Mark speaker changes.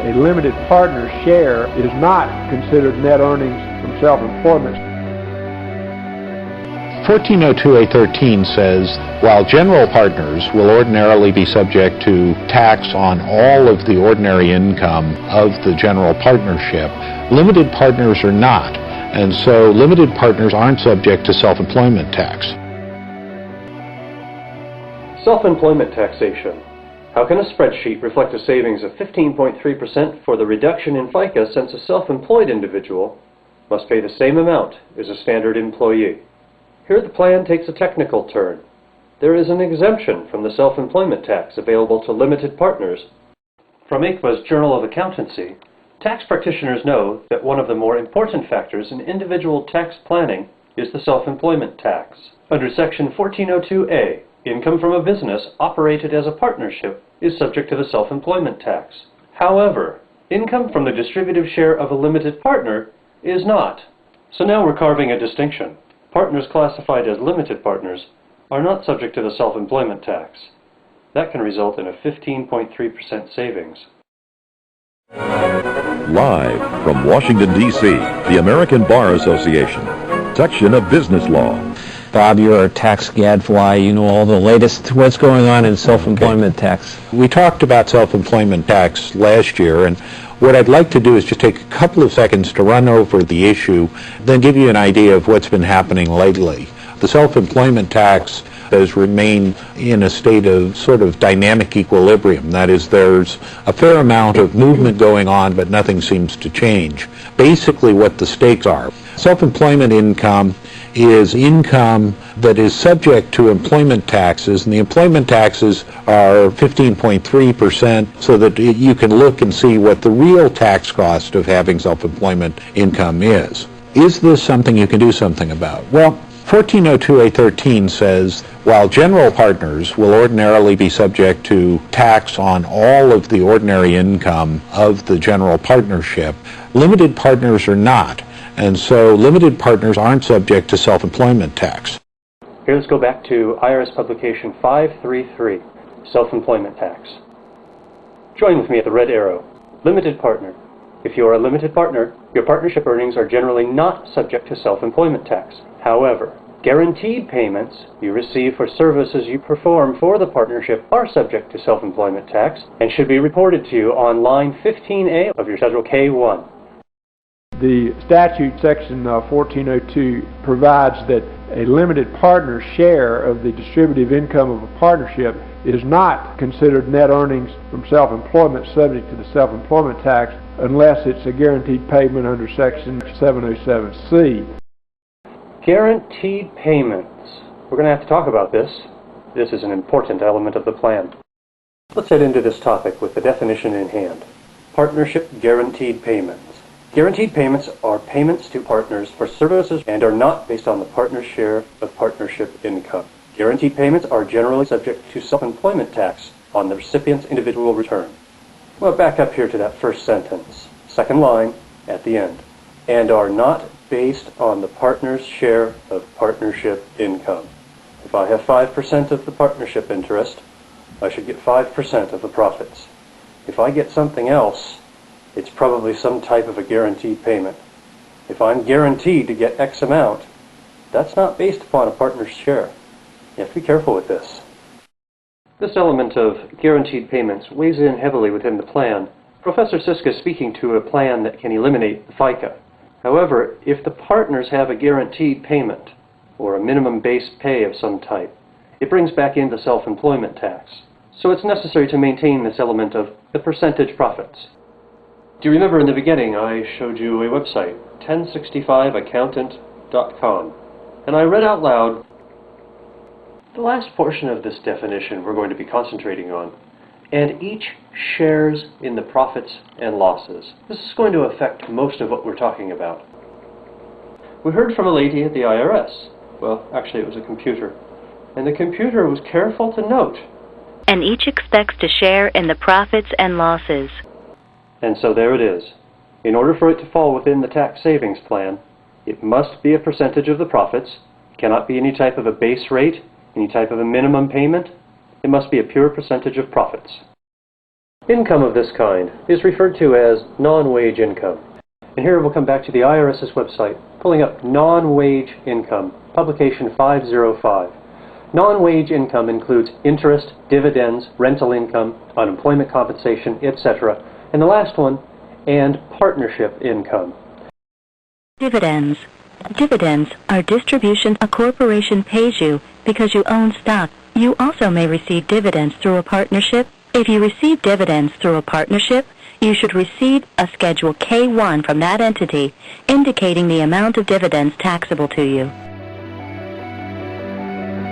Speaker 1: a limited partner's share is not considered net earnings from self-employment.
Speaker 2: 1402A13 says, while general partners will ordinarily be subject to tax on all of the ordinary income of the general partnership, limited partners are not, and so limited partners aren't subject to self-employment tax.
Speaker 3: Self-employment taxation. How can a spreadsheet reflect a savings of 15.3% for the reduction in FICA since a self-employed individual must pay the same amount as a standard employee? Here the plan takes a technical turn. There is an exemption from the self-employment tax available to limited partners. From ICMA's Journal of Accountancy, tax practitioners know that one of the more important factors in individual tax planning is the self-employment tax. Under Section 1402A, income from a business operated as a partnership is subject to the self-employment tax. However, income from the distributive share of a limited partner is not. So now we're carving a distinction. Partners classified as limited partners are not subject to the self-employment tax. That can result in a 15.3% savings.
Speaker 4: Live from Washington, D.C., the American Bar Association, section of business law.
Speaker 5: Bob, you're a tax gadfly. You know all the latest what's going on in self-employment tax.
Speaker 2: We talked about self-employment tax last year, and what I'd like to do is just take a couple of seconds to run over the issue, then give you an idea of what's been happening lately. The self-employment tax has remained in a state of sort of dynamic equilibrium. That is, there's a fair amount of movement going on, but nothing seems to change. Basically what the stakes are. Self-employment income is income that is subject to employment taxes, and the employment taxes are 15.3%, so that you can look and see what the real tax cost of having self-employment income is. Is this something you can do something about? Well, 1402A13 says, while general partners will ordinarily be subject to tax on all of the ordinary income of the general partnership, limited partners are not, and so limited partners aren't subject to self-employment tax.
Speaker 3: Here, let's go back to IRS Publication 533, Self-Employment Tax. Join with me at the red arrow. Limited partner. If you are a limited partner, your partnership earnings are generally not subject to self-employment tax. However, guaranteed payments you receive for services you perform for the partnership are subject to self-employment tax and should be reported to you on line 15A of your Schedule K-1.
Speaker 1: The statute, section 1402, provides that a limited partner's share of the distributive income of a partnership is not considered net earnings from self-employment subject to the self-employment tax unless it's a guaranteed payment under section 707C.
Speaker 3: Guaranteed payments. We're going to have to talk about this. This is an important element of the plan. Let's head into this topic with the definition in hand. Partnership guaranteed payments. Guaranteed payments are payments to partners for services and are not based on the partner's share of partnership income. Guaranteed payments are generally subject to self-employment tax on the recipient's individual return. Well, back up here to that first sentence, second line at the end, and are not based on the partner's share of partnership income. If I have 5% of the partnership interest, I should get 5% of the profits. If I get something else, it's probably some type of a guaranteed payment. If I'm guaranteed to get X amount, that's not based upon a partner's share. You have to be careful with this. This element of guaranteed payments weighs in heavily within the plan. Professor Siska is speaking to a plan that can eliminate the FICA. However, if the partners have a guaranteed payment, or a minimum base pay of some type, it brings back in the self-employment tax. So it's necessary to maintain this element of the percentage profits. Do you remember in the beginning I showed you a website, 1065accountant.com, and I read out loud the last portion of this definition we're going to be concentrating on, and each shares in the profits and losses. This is going to affect most of what we're talking about. We heard from a lady at the IRS. Well, actually it was a computer. And the computer was careful to note.
Speaker 6: And each expects to share in the profits and losses.
Speaker 3: And so there it is. In order for it to fall within the tax savings plan, it must be a percentage of the profits. It cannot be any type of a base rate, any type of a minimum payment. It must be a pure percentage of profits. Income of this kind is referred to as non-wage income. And here we'll come back to the IRS's website, pulling up non-wage income, publication 505. Non-wage income includes interest, dividends, rental income, unemployment compensation, etc. And the last one, and partnership income.
Speaker 6: Dividends. Dividends are distributions a corporation pays you because you own stock. You also may receive dividends through a partnership. If you receive dividends through a partnership, you should receive a Schedule K-1 from that entity indicating the amount of dividends taxable to you.